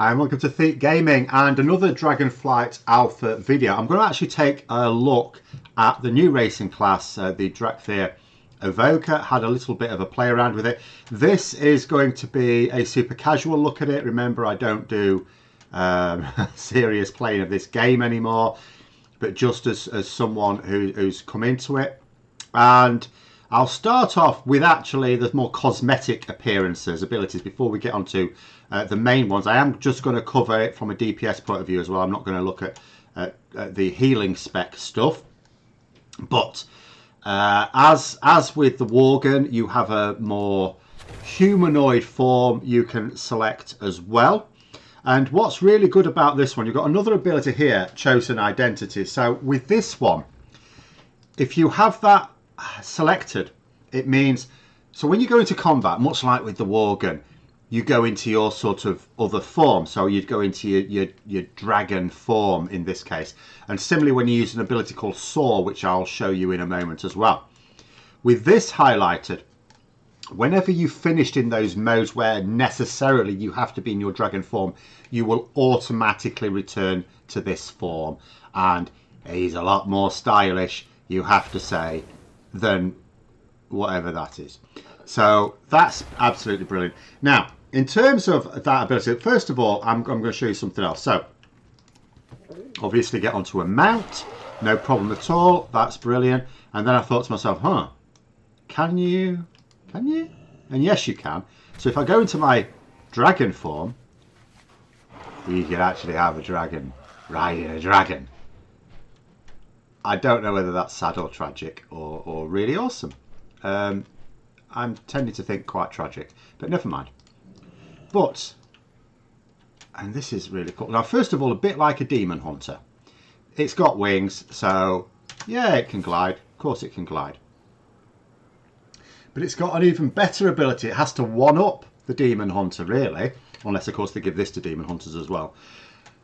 Hi, and welcome to Thete Gaming and another Dragonflight Alpha video. I'm going to actually take a look at the new racing class, the Dracthyr Evoker. Had a little bit of a play around with it. This is going to be a super casual look at it. Remember, I don't do serious playing of this game anymore, but just as someone who's come into it. And I'll start off with actually the more cosmetic appearances, abilities, before we get onto the main ones. I am just going to cover it from a DPS point of view as well. I'm not going to look at the healing spec stuff. But as with the Worgen, you have a more humanoid form you can select as well. And what's really good about this one, you've got another ability here, Chosen Identity. So with this one, if you have that selected, it means, so when you go into combat, much like with the Worgen, you go into your sort of other form. So you'd go into your dragon form in this case. And similarly when you use an ability called Soar, which I'll show you in a moment as well. With this highlighted, whenever you've finished in those modes where necessarily you have to be in your dragon form, you will automatically return to this form. And he's a lot more stylish, you have to say, than whatever that is. So that's absolutely brilliant. Now, in terms of that ability, first of all, I'm going to show you something else. So, obviously get onto a mount, no problem at all. That's brilliant. And then I thought to myself, can you? And yes, you can. So if I go into my dragon form, you can actually have a dragon riding a dragon. I don't know whether that's sad or tragic or really awesome. I'm tending to think quite tragic, but never mind. But, and this is really cool. Now, first of all, a bit like a demon hunter. It's got wings, so yeah, it can glide. Of course it can glide. But it's got an even better ability. It has to one-up the demon hunter, really. Unless, of course, they give this to demon hunters as well.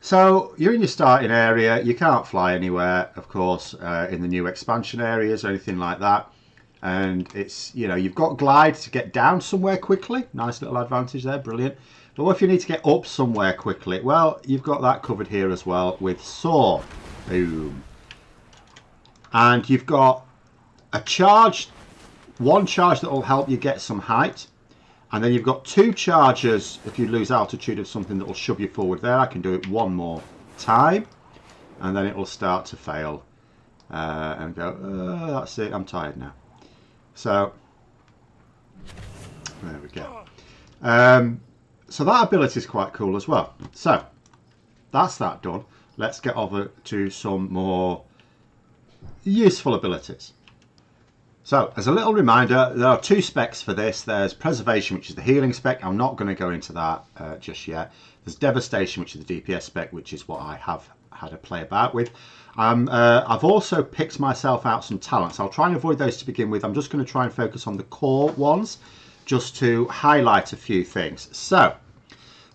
So you're in your starting area. You can't fly anywhere, of course, in the new expansion areas or anything like that. And it's, you know, you've got glide to get down somewhere quickly. Nice little advantage there, brilliant. But what if you need to get up somewhere quickly? Well, you've got that covered here as well with Soar. Boom. And you've got a charge, one charge that will help you get some height. And then you've got two charges if you lose altitude of something that will shove you forward there. I can do it one more time. And then it will start to fail. And go, that's it, I'm tired now. So, there we go. So that ability is quite cool as well. So, that's that done. Let's get over to some more useful abilities. So, as a little reminder, there are two specs for this. There's Preservation, which is the healing spec. I'm not going to go into that just yet. There's Devastation, which is the DPS spec, which is what I have had a play about with. I've also picked myself out some talents. I'll try and avoid those to begin with. I'm just going to try and focus on the core ones, just to highlight a few things. So,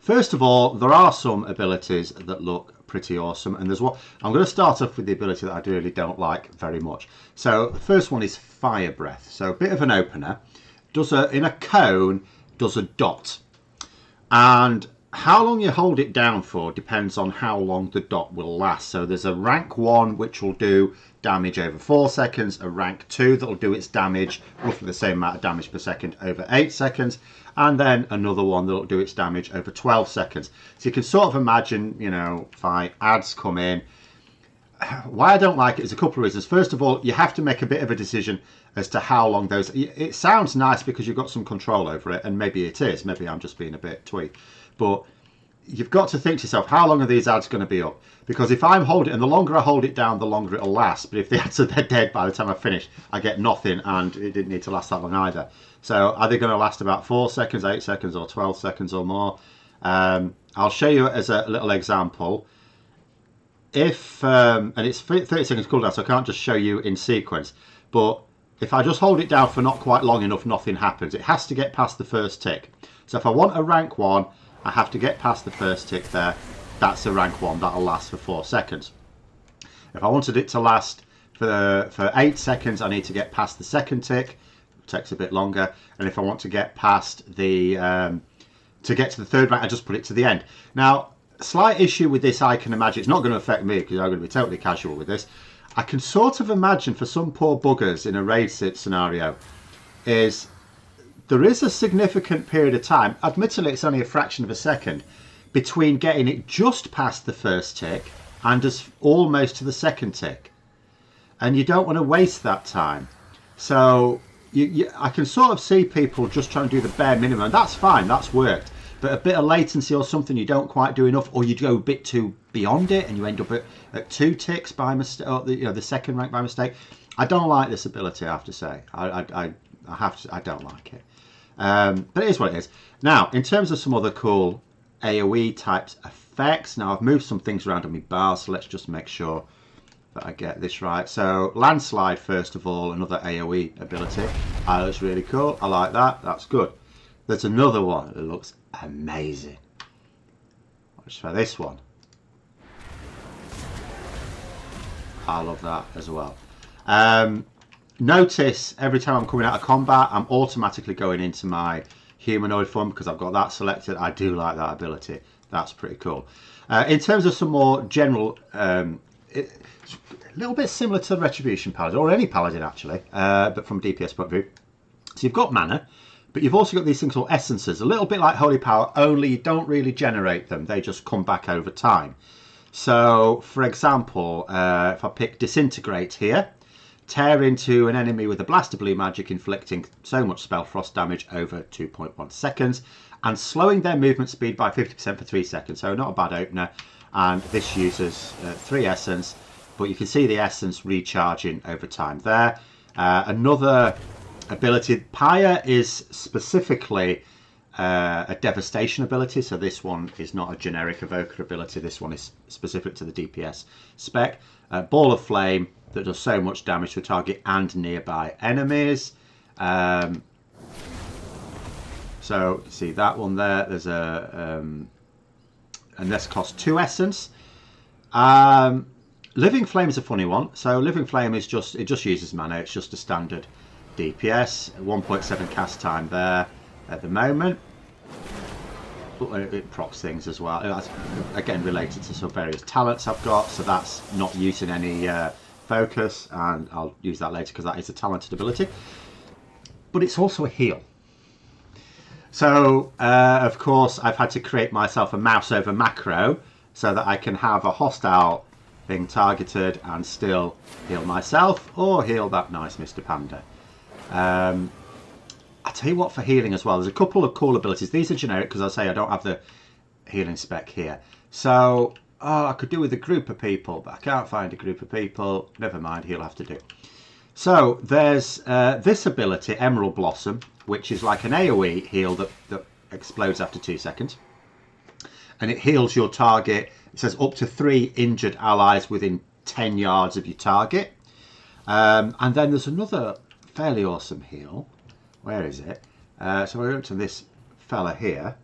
first of all, there are some abilities that look pretty awesome, and there's what I'm going to start off with the ability that I really don't like very much. So the first one is Fire Breath. So a bit of an opener. Does in a cone, does a dot, and how long you hold it down for depends on how long the dot will last. So there's a rank 1 which will do damage over 4 seconds, a rank 2 that will do its damage, roughly the same amount of damage per second, over 8 seconds, and then another one that will do its damage over 12 seconds. So you can sort of imagine, you know, if ads come in. Why I don't like it is a couple of reasons. First of all, you have to make a bit of a decision as to how long those... It sounds nice because you've got some control over it, and maybe it is. Maybe I'm just being a bit twee. But you've got to think to yourself, how long are these ads going to be up? Because if I'm holding, and the longer I hold it down, the longer it'll last. But if the ads are dead by the time I finish, I get nothing, and it didn't need to last that long either. So are they going to last about 4 seconds, 8 seconds, or 12 seconds or more? I'll show you as a little example. If, and it's 30 seconds cooldown, so I can't just show you in sequence. But if I just hold it down for not quite long enough, nothing happens. It has to get past the first tick. So if I want a rank 1, I have to get past the first tick there. That's a rank 1. That'll last for 4 seconds. If I wanted it to last for 8 seconds, I need to get past the second tick. It takes a bit longer. And if I want to get past the to get to the third rank, I just put it to the end. Now, slight issue with this, I can imagine, it's not going to affect me because I'm going to be totally casual with this. I can sort of imagine for some poor buggers in a raid scenario is there is a significant period of time, admittedly it's only a fraction of a second, between getting it just past the first tick and as almost to the second tick. And you don't want to waste that time. So I can sort of see people just trying to do the bare minimum. That's fine, that's worked. But a bit of latency or something, you don't quite do enough, or you go a bit too beyond it and you end up at 2 ticks by mistake, or the second rank by mistake. I don't like this ability, I have to say. I don't like it. But it is what it is. Now, in terms of some other cool AoE types effects, now I've moved some things around on my bar, so let's just make sure that I get this right. So Landslide, first of all, another AoE ability. That looks really cool. I like that. That's good. There's another one that looks amazing. Let's try this one. I love that as well. Notice every time I'm coming out of combat, I'm automatically going into my humanoid form because I've got that selected. I do like that ability. That's pretty cool. In terms of some more general, it's a little bit similar to the Retribution Paladin, or any Paladin actually, but from DPS point of view. So you've got mana, but you've also got these things called essences, a little bit like Holy Power, only you don't really generate them. They just come back over time. So, for example, if I pick Disintegrate here, tear into an enemy with a blast of blue magic, inflicting so much spell frost damage over 2.1 seconds, and slowing their movement speed by 50% for 3 seconds. So not a bad opener. And this uses 3 essence, but you can see the essence recharging over time there. Another ability, Pyre, is specifically a devastation ability, so this one is not a generic evoker ability. This one is specific to the DPS spec. Ball of Flame that does so much damage to a target and nearby enemies. So you see that one there. There's a and this costs 2 essence. Living Flame is a funny one. So Living Flame is just uses mana. It's just a standard DPS. 1.7 cast time there at the moment. It procs things as well. That's again related to some various talents I've got, so that's not using any focus, and I'll use that later because that is a talented ability. But it's also a heal. So of course I've had to create myself a mouse over macro so that I can have a hostile being targeted and still heal myself or heal that nice Mr. Panda. I'll tell you what, for healing as well, there's a couple of cool abilities. These are generic because I say I don't have the healing spec here. So, I could do with a group of people, but I can't find a group of people. Never mind, he'll have to do. So, there's this ability, Emerald Blossom, which is like an AoE heal that explodes after 2 seconds. And it heals your target. It says up to 3 injured allies within 10 yards of your target. And then there's another fairly awesome heal. Where is it? So we're up to this fella here.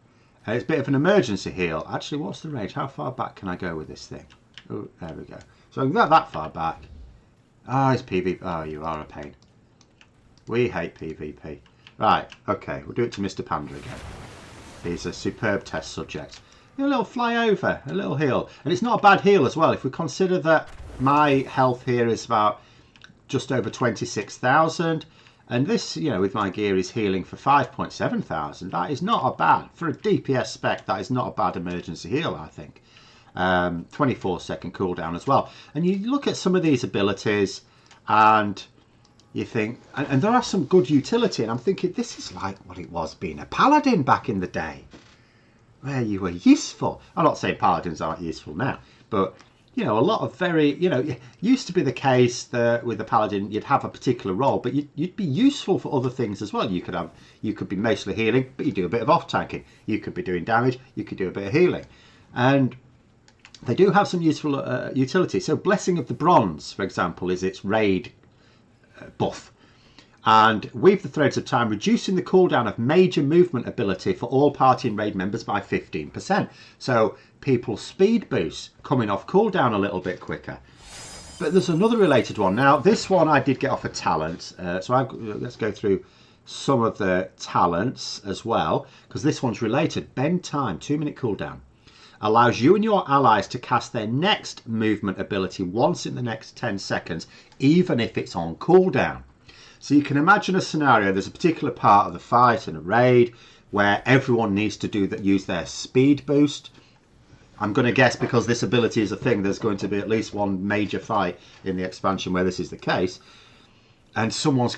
It's a bit of an emergency heal. Actually, what's the range? How far back can I go with this thing? Oh, there we go. So I can go that far back. It's PvP. Oh, you are a pain. We hate PvP. Right, okay. We'll do it to Mr. Panda again. He's a superb test subject. A little flyover, a little heal. And it's not a bad heal as well. If we consider that my health here is about just over 26,000. And this, with my gear is healing for 5.7 thousand. That is not a bad, for a DPS spec, that is not a bad emergency heal, I think. 24-second cooldown as well. And you look at some of these abilities and you think, and there are some good utility, and I'm thinking, this is like what it was being a paladin back in the day, where you were useful. I'm not saying paladins aren't useful now, but a lot of very, it used to be the case that with the paladin you'd have a particular role, but you'd be useful for other things as well. You could be mostly healing, but you do a bit of off tanking. You could be doing damage. You could do a bit of healing, and they do have some useful utility. So Blessing of the Bronze, for example, is its raid buff, and Weave the Threads of Time, reducing the cooldown of major movement ability for all party and raid members by 15%. So people's speed boosts coming off cooldown a little bit quicker. But there's another related one. Now, this one I did get off a talent. Let's go through some of the talents as well, because this one's related. Bend time, 2-minute cooldown. Allows you and your allies to cast their next movement ability once in the next 10 seconds, even if it's on cooldown. So you can imagine a scenario, there's a particular part of the fight and a raid where everyone needs to use their speed boost. I'm going to guess because this ability is a thing, there's going to be at least one major fight in the expansion where this is the case. And some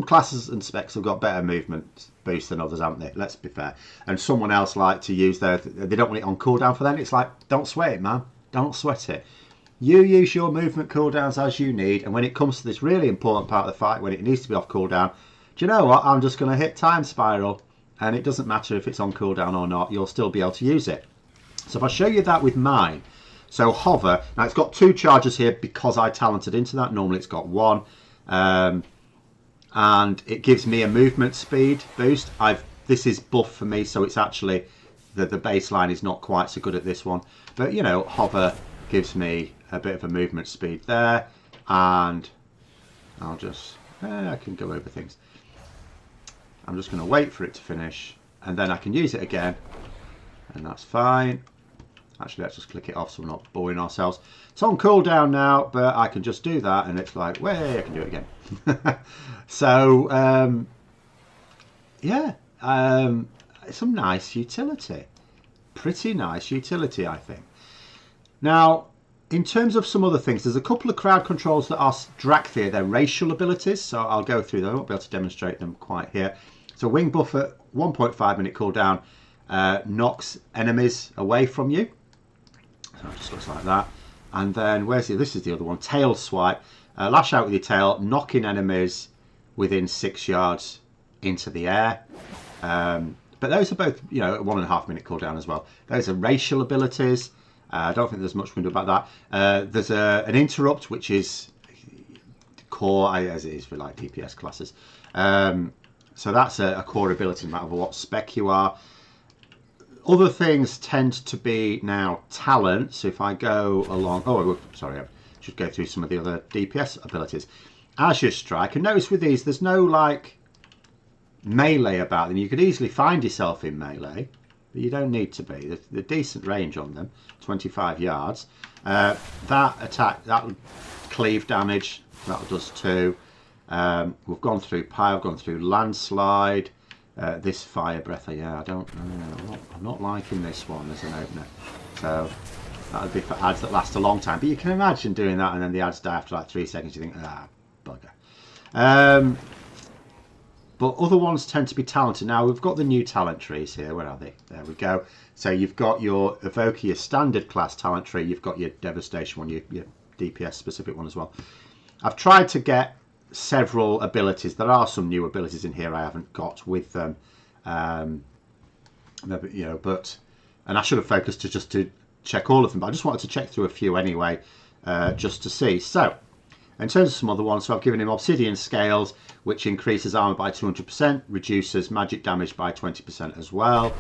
classes and specs have got better movement boost than others, haven't they? Let's be fair. And someone else like to use they don't want it on cooldown for them. It's like, don't sweat it, man. Don't sweat it. You use your movement cooldowns as you need. And when it comes to this really important part of the fight, when it needs to be off cooldown, do you know what? I'm just going to hit time spiral. And it doesn't matter if it's on cooldown or not. You'll still be able to use it. So if I show you that with mine. So hover. Now it's got 2 charges here because I talented into that. Normally it's got 1. And it gives me a movement speed boost. This is buff for me, so it's actually the baseline is not quite so good at this one. But you know, hover gives me a bit of a movement speed there, and I'll just I can go over things. I'm just going to wait for it to finish, and then I can use it again, and that's fine. Actually, let's just click it off so we're not boring ourselves. It's on cooldown now, but I can just do that, and it's like, way, I can do it again. So, yeah, some nice utility. Pretty nice utility, I think. Now, in terms of some other things, there's a couple of crowd controls that are Dracthyr. They're racial abilities, so I'll go through them. I won't be able to demonstrate them quite here. So, wing buff at 1.5-minute cooldown knocks enemies away from you. So it just looks like that. And then, this is the other one, tail swipe. Lash out with your tail, knocking enemies within 6 yards into the air. But those are both, you know, 1.5-minute cooldown as well. Those are racial abilities. I don't think there's much we can do about that. There's an interrupt, which is core, as it is for like DPS classes. So that's a core ability no matter what spec you are. Other things tend to be now talent. So if I go along, sorry, I should go through some of the other DPS abilities. Azure Strike, and notice with these, there's no like melee about them. You could easily find yourself in melee, but you don't need to be. There's a decent range on them, 25 yards. That attack, that cleave damage, that does too. We've gone through Pie, I've gone through Landslide. This fire breath, yeah, I'm not liking this one as an opener. So that would be for ads that last a long time. But you can imagine doing that and then the ads die after like 3 seconds. You think, bugger. But other ones tend to be talented. Now we've got the new talent trees here. Where are they? There we go. So you've got your Evoker, your standard class talent tree. You've got your Devastation one, your DPS specific one as well. I've tried to get several abilities. There are some new abilities in here I haven't got with them, and I should have focused to check all of them, but I just wanted to check through a few anyway, just to see. So in terms of some other ones, so I've given him Obsidian Scales, which increases armor by 200%, reduces magic damage by 20% as well.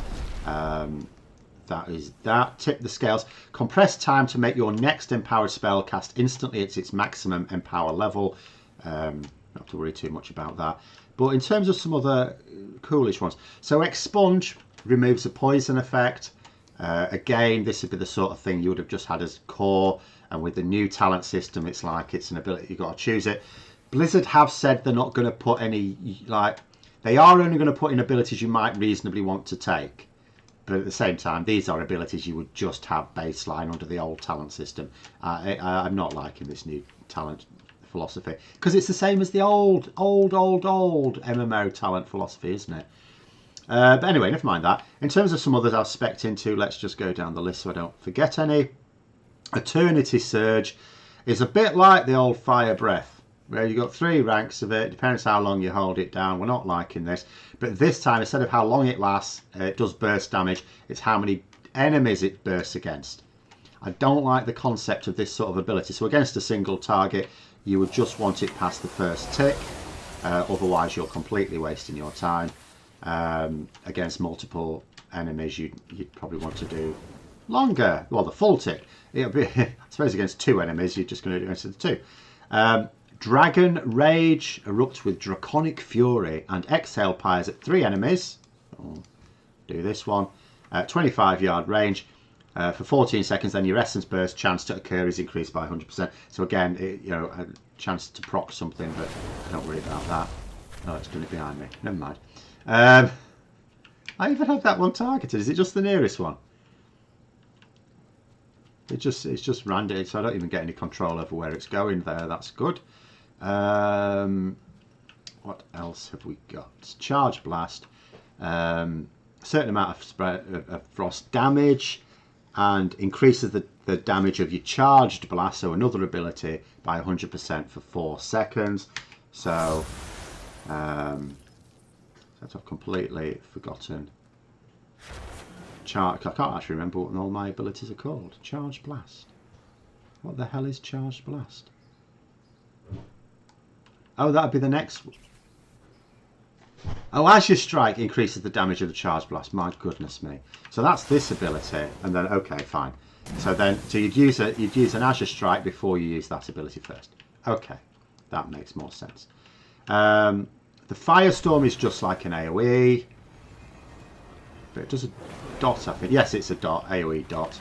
That is that. Tip the scales. Compress time to make your next empowered spell cast instantly at its maximum empower level. Not have to worry too much about that. But in terms of some other coolish ones, so Expunge removes a poison effect. Again, this would be the sort of thing you would have just had as core, and with the new talent system, it's like it's an ability, you've got to choose it. Blizzard have said they're not going to put any, like, they are only going to put in abilities you might reasonably want to take. But at the same time, these are abilities you would just have baseline under the old talent system. I'm not liking this new talent philosophy, because it's the same as the old MMO talent philosophy, isn't it? But anyway, never mind that. In terms of some others I've spec'd into, let's just go down the list so I don't forget any. Eternity Surge is a bit like the old Fire Breath, where you've got 3 ranks of it. Depends how long you hold it down. We're not liking this. But this time, instead of how long it lasts, it does burst damage. It's how many enemies it bursts against. I don't like the concept of this sort of ability. So against a single target, you would just want it past the first tick. Otherwise, you're completely wasting your time. Against multiple enemies, you'd probably want to do longer. Well, the full tick. It'll be, I suppose against 2 enemies, you're just going to do it instead of 2. Dragon Rage, erupt with Draconic Fury and exhale pyres at 3 enemies. I'll do this one. 25-yard range for 14 seconds. Then your Essence Burst chance to occur is increased by 100%. So again, a chance to proc something, but I don't worry about that. Oh, it's done it behind me. Never mind. I even have that one targeted. Is it just the nearest one? It's just random, so I don't even get any control over where it's going there. That's good. What else have we got? Charge Blast. Certain amount of spread of frost damage, and increases the damage of your charged blast, so another ability, by 100% for 4 seconds. So I've completely forgotten. I can't actually remember what all my abilities are called. Charged Blast. What the hell is Charged Blast? Oh, that'd be the next one. Oh, as you strike, increases the damage of the Charged Blast. My goodness me. So that's this ability, and then okay, fine. So you'd use an Azure Strike before you use that ability first. Okay, that makes more sense. The Firestorm is just like an AoE, but it does a dot, I think. Yes, it's a dot, AoE dot.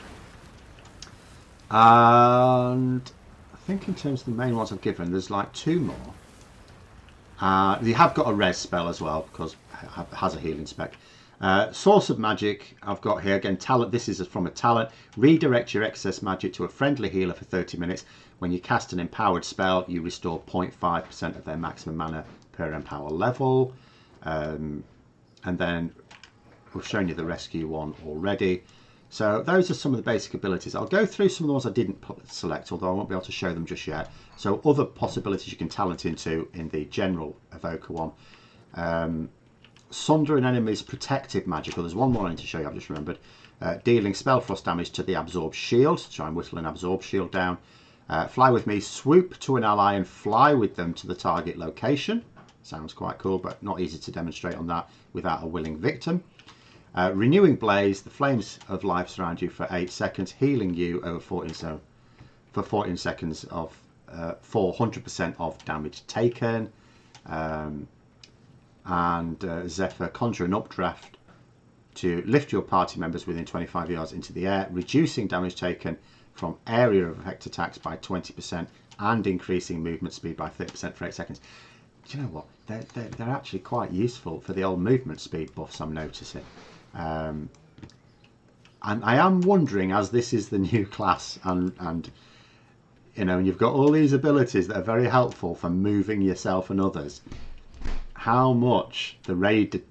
And I think in terms of the main ones I've given, there's like 2 more. You have got a res spell as well, because it has a healing spec. Source of Magic, I've got here again, talent. This is from a talent. Redirect your excess magic to a friendly healer for 30 minutes. When you cast an empowered spell, you restore 0.5% of their maximum mana per empower level. And then we've shown you the rescue one already. So those are some of the basic abilities. I'll go through some of the ones I didn't select, although I won't be able to show them just yet. So other possibilities you can talent into in the general Evoker one. Sunder an enemy's protective magic. Well, there's one more I need to show you, I've just remembered. Dealing spell frost damage to the absorb shield. Try and whittle an absorb shield down. Fly with me, swoop to an ally and fly with them to the target location. Sounds quite cool, but not easy to demonstrate on that without a willing victim. Renewing Blaze, the flames of life surround you for 8 seconds, healing you over 14 seconds of for 100% of damage taken. Zephyr, conjure an updraft to lift your party members within 25 yards into the air, reducing damage taken from area of effect attacks by 20% and increasing movement speed by 30% for 8 seconds. Do you know what? They're actually quite useful for the old movement speed buffs, I'm noticing. And I am wondering, as this is the new class, and you know, and you've got all these abilities that are very helpful for moving yourself and others, how much the raid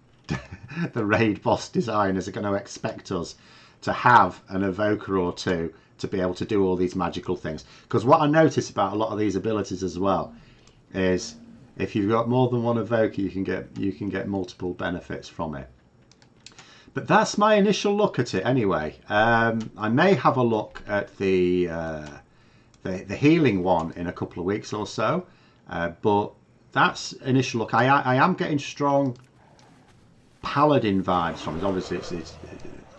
boss designers are going to expect us to have an evoker or two to be able to do all these magical things. Because what I notice about a lot of these abilities as well is if you've got more than one evoker, you can get multiple benefits from it. But that's my initial look at it anyway. I may have a look at the healing one in a couple of weeks or so, but that's initial look. I am getting strong paladin vibes from it. Obviously it's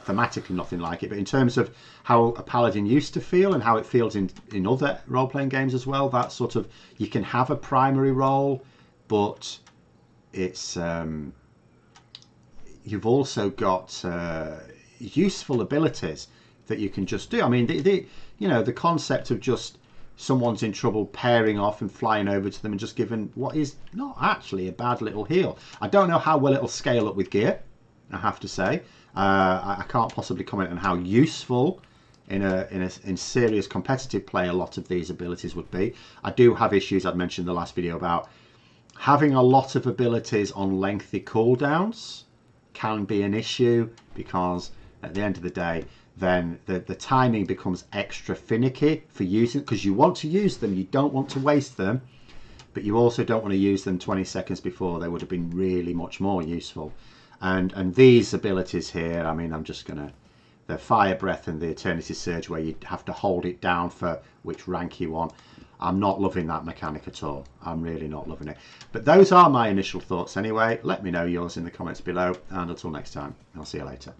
thematically nothing like it, but in terms of how a paladin used to feel and how it feels in other role-playing games as well, that sort of, you can have a primary role, but it's you've also got useful abilities that you can just do. I mean, the concept of just someone's in trouble, pairing off and flying over to them and just giving what is not actually a bad little heal. I don't know how well it'll scale up with gear, I have to say. I can't possibly comment on how useful in serious competitive play a lot of these abilities would be. I do have issues, I'd mentioned in the last video, about having a lot of abilities on lengthy cooldowns can be an issue, because at the end of the day, then the timing becomes extra finicky for using, because you want to use them, you don't want to waste them, but you also don't want to use them 20 seconds before they would have been really much more useful. And these abilities here, I mean, I'm just gonna, the Fire Breath and the Eternity Surge, where you have to hold it down for which rank you want, I'm not loving that mechanic at all. I'm really not loving it. But those are my initial thoughts anyway. Let me know yours in the comments below, and until next time, I'll see you later.